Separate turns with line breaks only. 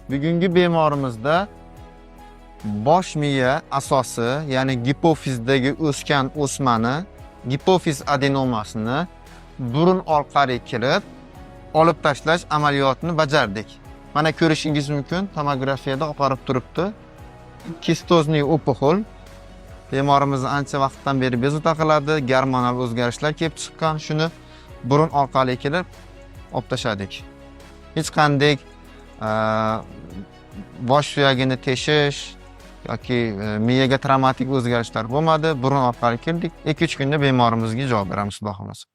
Bugungi bemorimizda bosh miya asosi, ya'ni gipofizdagi o'sgan o'smani, gipofiz adenomasini burun orqali kirib, olib tashlash amaliyotini bajardik. Mana ko'rishingiz mumkin, tomografiyada olib borib turibdi. Kistozniy opухоль. Bemorimiz ancha vaqtdan beri bezovta qiladi, gormonal o'zgarishlar kelib chiqqan, shuni burun orqali kelib olib tashladik. Hech qanday bosh suyagini teshish yoki miyaga travmatik o'zgarishlar bo'lmadi. Burun orqali keldik. 2-3 kunda bemorimizga javob beramiz, xudo xohlasa.